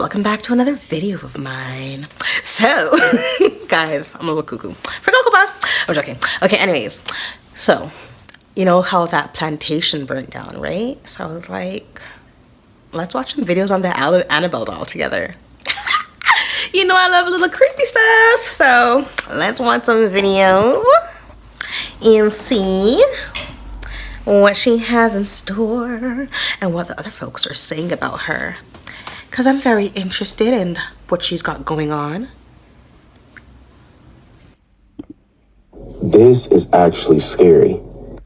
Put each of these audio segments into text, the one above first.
welcome back to another video of mine. So, guys, I'm a little cuckoo. For Cocoa Puffs. I'm joking. Okay, anyways. So, you know how that plantation burnt down, right? So I was like, let's watch some videos on the Annabelle doll together. You know I love a little creepy stuff. So, let's watch some videos and see what she has in store and what the other folks are saying about her, because I'm very interested in what she's got going on. This is actually scary.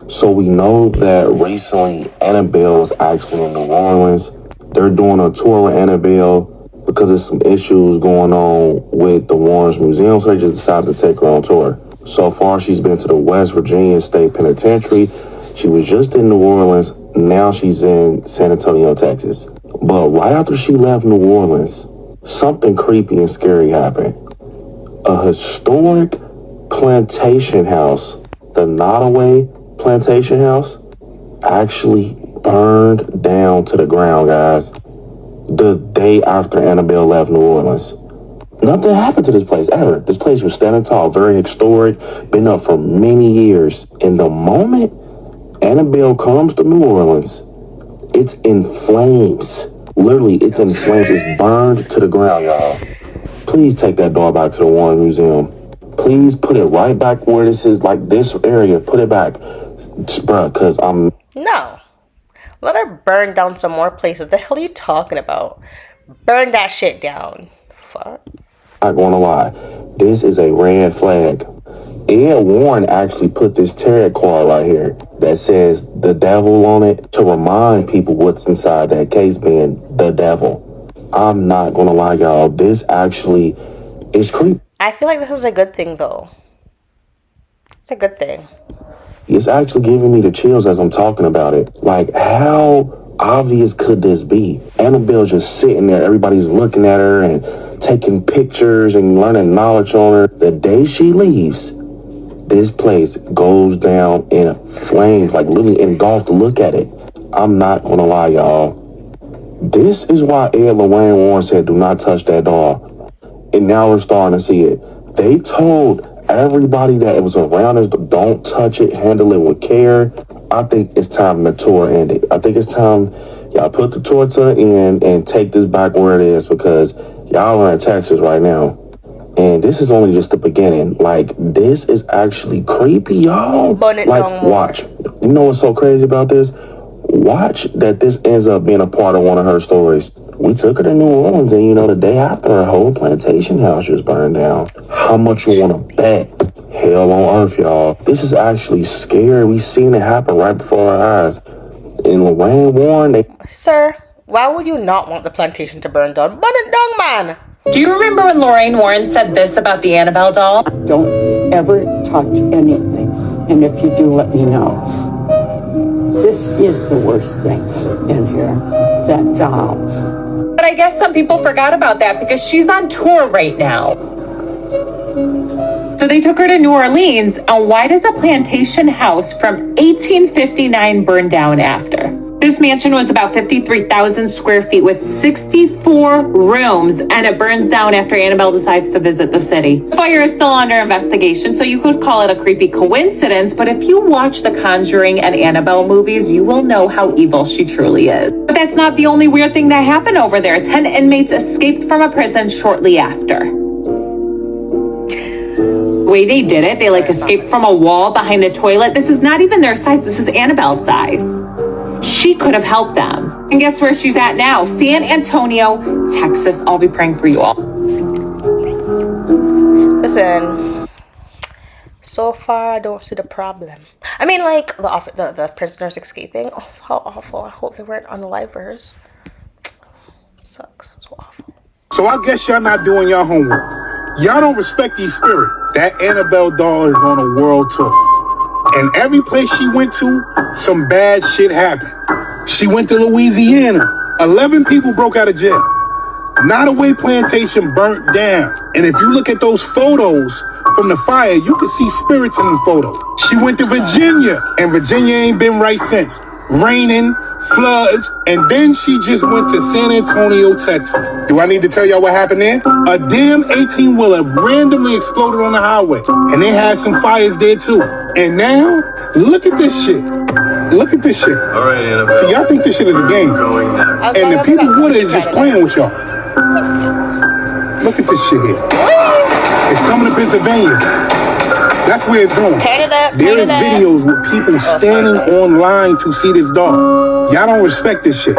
So we know that recently Annabelle's actually in New Orleans. They're doing a tour with Annabelle because there's some issues going on with the Warrens Museum, so they just decided to take her on tour. So far, she's been to the West Virginia State Penitentiary. She was just in New Orleans. Now she's in San Antonio, Texas. But right after she left New Orleans, something creepy and scary happened. A historic plantation house, the Nottoway Plantation House, actually burned down to the ground, guys, the day after Annabelle left New Orleans. Nothing happened to this place ever. This place was standing tall, very historic, been up for many years. And the moment Annabelle comes to New Orleans, it's in flames. Literally, it's in flames. It's burned to the ground, y'all. Please take that doll back to the Warren Museum. Please put it right back where this is, like this area. Put it back. Bruh, because I'm... No. Let her burn down some more places. The hell are you talking about? Burn that shit down. Fuck. Not gonna lie. This is a red flag. Ed Warren actually put this tarot card right here that says the devil on it to remind people what's inside that case, being the devil. I'm not gonna lie, y'all. This actually is creepy. I feel like this is a good thing, though. It's a good thing. It's actually giving me the chills as I'm talking about it. Like, how obvious could this be? Annabelle's just sitting there. Everybody's looking at her and taking pictures and learning knowledge on her. The day she leaves, this place goes down in flames, like literally engulfed. Look at it. I'm not going to lie, y'all. This is why Ed Lorraine Warren said, do not touch that doll. And now we're starting to see it. They told everybody that it was around us, don't touch it, handle it with care. I think it's time the tour ended. I think it's time y'all put the tour to an end and take this back where it is, because y'all are in Texas right now. And this is only just the beginning. Like, this is actually creepy, y'all. Like, watch. You know what's so crazy about this? Watch that this ends up being a part of one of her stories. We took her to New Orleans, and you know, the day after, her whole plantation house just burned down. How much you want to bet? Hell on earth, y'all. This is actually scary. We seen it happen right before our eyes. In Lorraine Warren, Sir, why would you not want the plantation to burn down? Burn it down, man! Do you remember when Lorraine Warren said this about the Annabelle doll? Don't ever touch anything, and if you do, let me know. This is the worst thing in here, that doll. But I guess some people forgot about that because she's on tour right now. So they took her to New Orleans, and why does a plantation house from 1859 burn down after? This mansion was about 53,000 square feet with 64 rooms, and it burns down after Annabelle decides to visit the city. The fire is still under investigation, so you could call it a creepy coincidence, but if you watch the Conjuring and Annabelle movies, you will know how evil she truly is. But that's not the only weird thing that happened over there. 10 inmates escaped from a prison shortly after. The way they did it, they escaped from a wall behind the toilet. This is not even their size. This is Annabelle's size. She could have helped them. And guess where she's at now? San Antonio, Texas. I'll be praying for you all. Listen, so far I don't see the problem. I mean, like, the prisoners escaping. Oh, how awful. I hope they weren't unalivers. Sucks. So awful. So I guess y'all not doing your homework. Y'all don't respect these spirit. That Annabelle doll is on a world tour. And every place she went to, some bad shit happened. She went to Louisiana. 11 people broke out of jail. Nottoway Plantation burnt down. And if you look at those photos from the fire, you can see spirits in the photo. She went to Virginia, and Virginia ain't been right since. Raining, floods, and then she just went to San Antonio, Texas. Do I need to tell y'all what happened there? A damn 18-wheeler randomly exploded on the highway, and they had some fires there too. And now, look at this shit. Look at this shit. All right, Annabelle. See, y'all think this shit is a game. And the people with it is just playing with y'all. Look at this shit here. It's coming to Pennsylvania. That's where it's going. There is videos with people standing online to see this dog. Y'all don't respect this shit.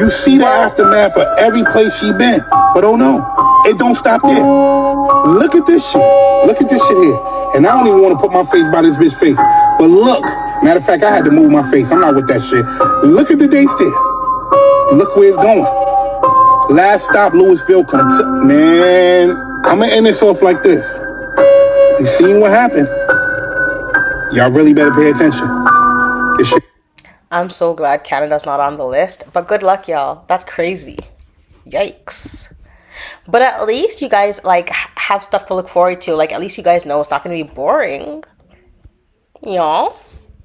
You see the aftermath of every place she been. But oh no, it don't stop there. Look at this shit. Look at this shit here. And I don't even want to put my face by this bitch face. But look, matter of fact, I had to move my face. I'm not with that shit. Look at the dates there. Look where it's going. Last stop, Louisville. Man, I'm going to end this off like this. You seen what happened? Y'all really better pay attention. This shit. I'm so glad Canada's not on the list, but good luck, y'all. That's crazy. Yikes. But at least you guys like have stuff to look forward to. Like at least you guys know it's not going to be boring.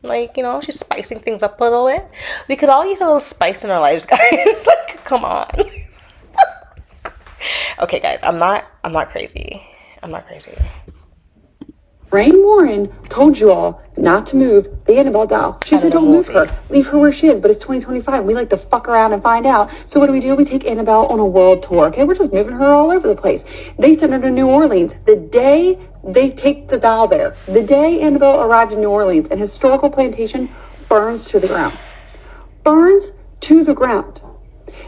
Like, she's spicing things up a little bit. We could all use a little spice in our lives, guys. Like, come on. Okay, guys, I'm not crazy. I'm not crazy. Rain Warren told you all not to move the Annabelle doll. She said don't move her. Leave her where she is. But it's 2025. We like to fuck around and find out. So what do? We take Annabelle on a world tour. Okay, we're just moving her all over the place. They sent her to New Orleans. The day they take the doll there, the day Annabelle arrived in New Orleans, an historical plantation burns to the ground. Burns to the ground.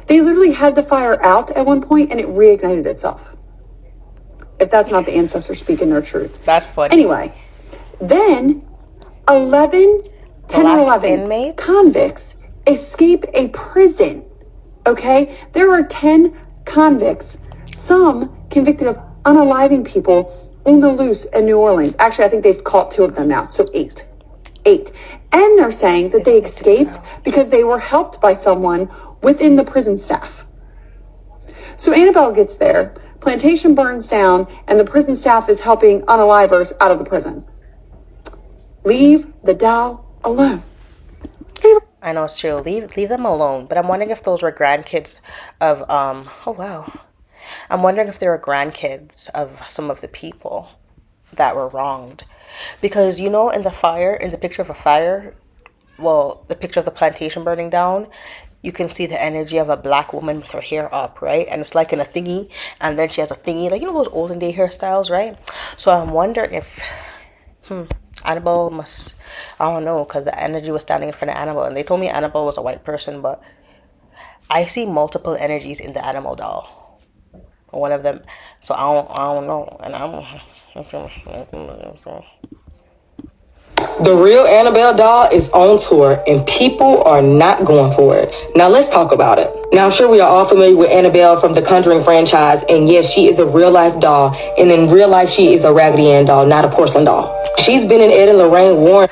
They literally had the fire out at one point and it reignited itself. If that's not the ancestors speaking their truth. That's funny. Anyway, then 10 or 11 inmates? Convicts escape a prison. Okay? There are 10 convicts, some convicted of unaliving people on the loose in New Orleans. Actually, I think they've caught 2 of them now, so 8. And they're saying that they escaped because they were helped by someone within the prison staff. So Annabelle gets there. Plantation burns down, and the prison staff is helping unalivers out of the prison. Leave the doll alone. I know it's true. Leave them alone. But I'm wondering if those were grandkids of oh wow. I'm wondering if they were grandkids of some of the people that were wronged. Because in the picture of a fire, well, the picture of the plantation burning down, you can see the energy of a black woman with her hair up, right? And it's like in a thingy, and then she has a thingy, like, those olden day hairstyles, right? So I'm wondering if, Annabelle must, I don't know, because the energy was standing in front of Annabelle, and they told me Annabelle was a white person, but I see multiple energies in the animal doll. One of them, so I don't know, and The real Annabelle doll is on tour and people are not going for it. Now let's talk about it. Now I'm sure we are all familiar with Annabelle from the Conjuring franchise, and yes, she is a real life doll, and in real life she is a Raggedy Ann doll, not a porcelain doll. She's been in Ed and Lorraine Warren.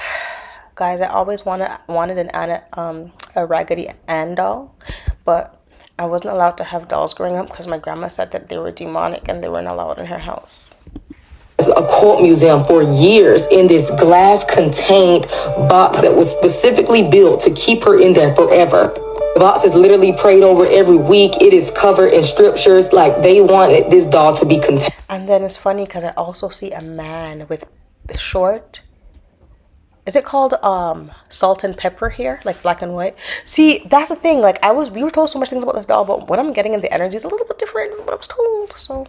Guys, I always wanted a Raggedy Ann doll, but I wasn't allowed to have dolls growing up because my grandma said that they were demonic and they weren't allowed in her house. A cult museum for years in this glass contained box that was specifically built to keep her in there forever. The box is literally prayed over every week. It is covered in scriptures. Like, they wanted this doll to be contained. And then it's funny because I also see a man with short, is it called salt and pepper hair, like black and white? See, that's the thing, like we were told so much things about this doll, but what I'm getting in the energy is a little bit different than what I was told. So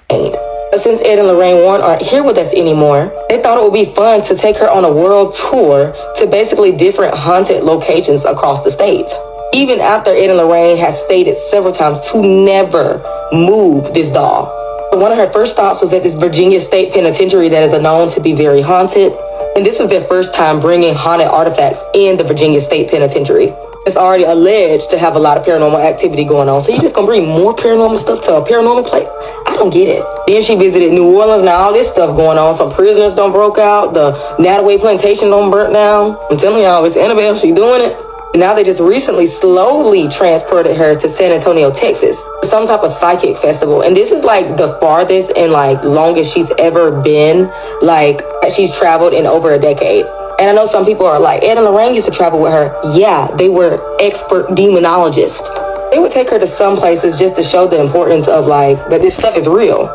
But since Ed and Lorraine Warren aren't here with us anymore, they thought it would be fun to take her on a world tour to basically different haunted locations across the states. Even after Ed and Lorraine has stated several times to never move this doll. One of her first stops was at this Virginia State Penitentiary that is known to be very haunted. And this was their first time bringing haunted artifacts in the Virginia State Penitentiary. It's already alleged to have a lot of paranormal activity going on. So you're just gonna bring more paranormal stuff to a paranormal place? I don't get it. Then she visited New Orleans. Now all this stuff going on. Some prisoners done broke out. The Nataway plantation done burnt down. I'm telling y'all, it's Annabelle. She doing it. And now they just recently slowly transported her to San Antonio, Texas. Some type of psychic festival. And this is like the farthest and like longest she's ever been. Like she's traveled in over a decade. And I know some people are like, Ed and Lorraine used to travel with her. Yeah, they were expert demonologists. They would take her to some places just to show the importance of like, that this stuff is real.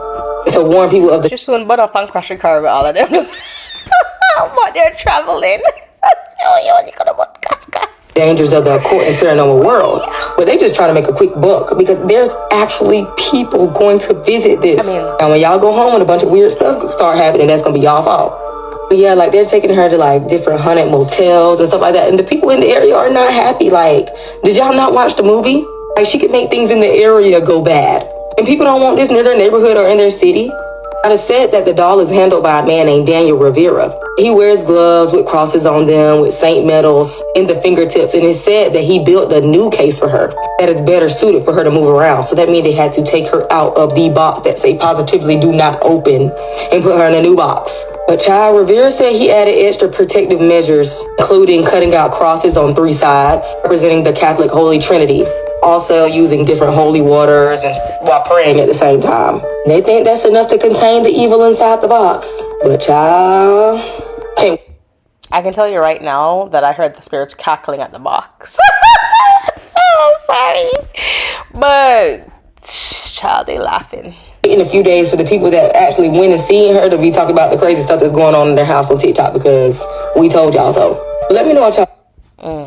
And to warn people of the Just soon but up and crash the car with all of them. But they're traveling. dangers of the occult and paranormal world. But they just trying to make a quick buck because there's actually people going to visit this. And when y'all go home and a bunch of weird stuff start happening, that's going to be y'all fault. But yeah, like they're taking her to like different haunted motels and stuff like that. And the people in the area are not happy. Like, did y'all not watch the movie? Like she could make things in the area go bad. And people don't want this near their neighborhood or in their city. It is said that the doll is handled by a man named Daniel Rivera. He wears gloves with crosses on them with saint medals in the fingertips. And it's said that he built a new case for her that is better suited for her to move around. So that means they had to take her out of the box that say positively do not open and put her in a new box. But Child Rivera said he added extra protective measures, including cutting out crosses on 3 sides, representing the Catholic Holy Trinity. Also using different holy waters and while praying at the same time. They think that's enough to contain the evil inside the box. But child, I can tell you right now that I heard the spirits cackling at the box. Oh, sorry. But child, they laughing. In a few days for the people that actually went and seen her to be talking about the crazy stuff that's going on in their house on TikTok because we told y'all so. But let me know what y'all.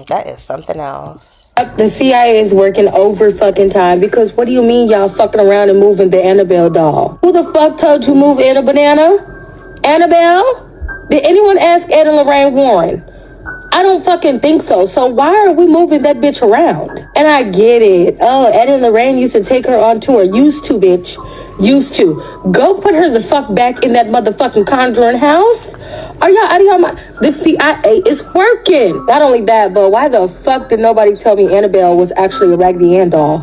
That is something else. The CIA is working over fucking time because what do you mean y'all fucking around and moving the Annabelle doll? Who the fuck told you move Anna Banana? Annabelle? Did anyone ask Ed and Lorraine Warren? I don't fucking think so. So why are we moving that bitch around? And I get it. Oh, Ed and Lorraine used to take her on tour. Used to, bitch. Used to. Go put her the fuck back in that motherfucking Conjuring house. Are y'all out of your mind? The CIA is working. Not only that, but why the fuck did nobody tell me Annabelle was actually a Raggedy Ann doll?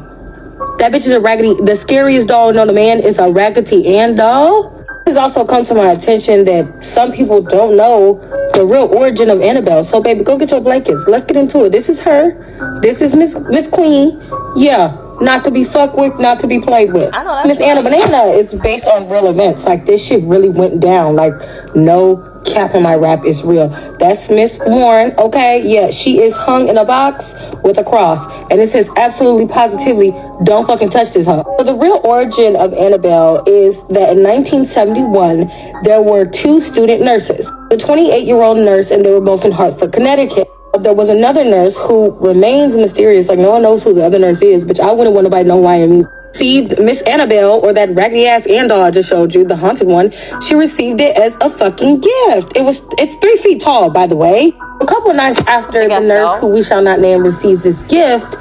That bitch is a Raggedy... The scariest doll known to man is a Raggedy Ann doll. It has also come to my attention that some people don't know the real origin of Annabelle. So, baby, go get your blankets. Let's get into it. This is her. This is Miss Queen. Yeah. Not to be fucked with, not to be played with. I know that's Miss Anna Banana is based on real events. Like, this shit really went down. Like, no cap on my rap is real. That's Miss Warren, okay? Yeah, she is hung in a box with a cross. And it says absolutely positively, don't fucking touch this hoe. So the real origin of Annabelle is that in 1971, there were 2 student nurses. The 28-year-old nurse, and they were both in Hartford, Connecticut. There was another nurse who remains mysterious. Like, no one knows who the other nurse is, but I wouldn't want nobody to know why. Received Miss Annabelle, or that raggedy ass Ann doll I just showed you, the haunted one. She received it as a fucking gift. It's 3 feet tall, by the way. A couple of nights after the nurse, who we shall not name, receives this gift,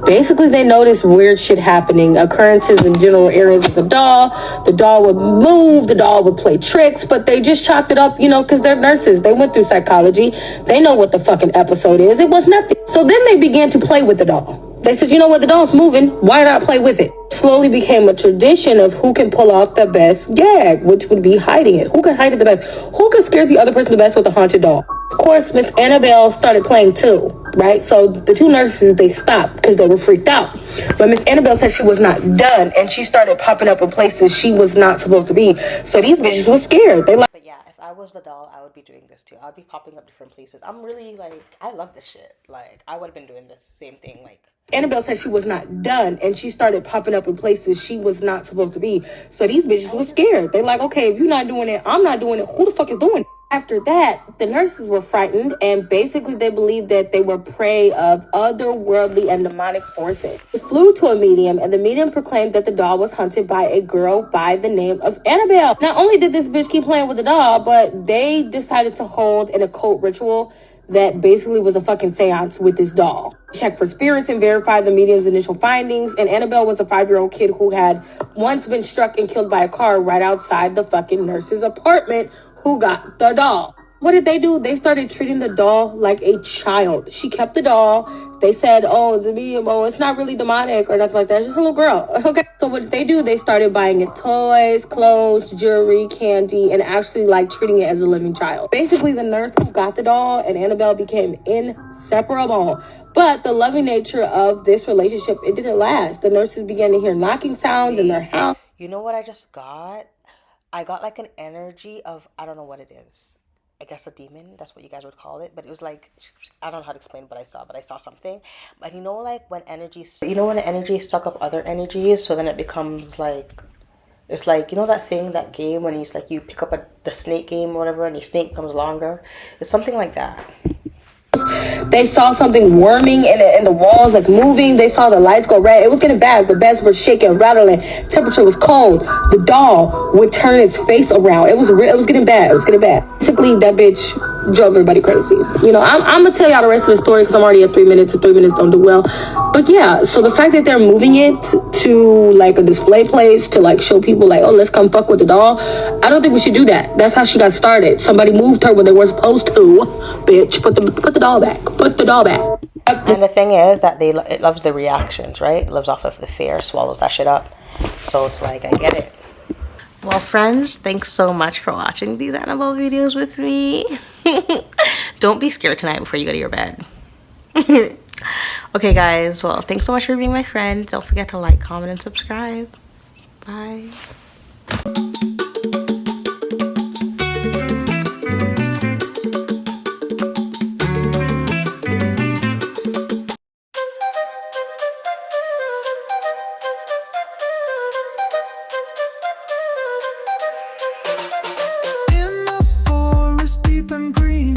basically they noticed weird shit happening, occurrences in general areas of the doll. The doll would move, the doll would play tricks, but they just chalked it up, because they're nurses. They went through psychology. They know what the fucking episode is. It was nothing. So then they began to play with the doll. They said, you know what, the doll's moving. Why not play with it? Slowly became a tradition of who can pull off the best gag, which would be hiding it. Who can hide it the best? Who can scare the other person the best with a haunted doll? Of course, Miss Annabelle started playing too, right? So the 2 nurses, they stopped because they were freaked out. But Miss Annabelle said she was not done, and she started popping up in places she was not supposed to be. So these bitches were scared. But yeah, if I was the doll, I would be doing this too. I'd be popping up different places. I'm really I love this shit. I would have been doing this same thing. Annabelle said she was not done, and she started popping up in places she was not supposed to be. So these bitches were scared. They okay, if you're not doing it, I'm not doing it. Who the fuck is doing it? After that, the nurses were frightened, and basically they believed that they were prey of otherworldly and demonic forces. They flew to a medium, and the medium proclaimed that the doll was hunted by a girl by the name of Annabelle. Not only did this bitch keep playing with the doll, but they decided to hold an occult ritual that basically was a fucking seance with this doll. Checked for spirits and verified the medium's initial findings, and Annabelle was a 5-year-old kid who had once been struck and killed by a car right outside the fucking nurse's apartment, who got the doll. What did they do? They started treating the doll like a child. She kept the doll. They said, oh, it's a medium. Oh, it's not really demonic or nothing like that. It's just a little girl. Okay. So what did they do? They started buying it toys, clothes, jewelry, candy, and actually treating it as a living child. Basically, the nurse who got the doll and Annabelle became inseparable. But the loving nature of this relationship, it didn't last. The nurses began to hear knocking sounds in their house. You know what I just got? I got an energy of, I don't know what it is. I guess a demon, that's what you guys would call it, but it was like, I don't know how to explain what I saw, but I saw something. But like when when the energy is stuck up other energies, so then it becomes like, it's like, that thing, that game when you pick up the snake game or whatever, and your snake becomes longer. It's something like that. They saw something worming in the walls, like moving. They saw the lights go red. It was getting bad. The beds were shaking, rattling. Temperature was cold. The doll would turn its face around. It was getting bad. It was getting bad. Basically, that bitch drove everybody crazy. I'm gonna tell y'all the rest of the story because I'm already at 3 minutes, and 3 minutes don't do well. But yeah, so the fact that they're moving it to like a display place to like show people like, oh, let's come fuck with the doll. I don't think we should do that. That's how she got started. Somebody moved her when they weren't supposed to. Bitch, put the doll back. Put the doll back. And the thing is that it loves the reactions, right? It lives off of the fear, swallows that shit up. So it's like, I get it. Well, friends, thanks so much for watching these Annabelle videos with me. Don't be scared tonight before you go to your bed. Okay, guys. Well, thanks so much for being my friend. Don't forget to like, comment, and subscribe. Bye. In the forest deep and green,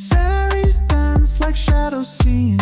fairies dance like shadows seen.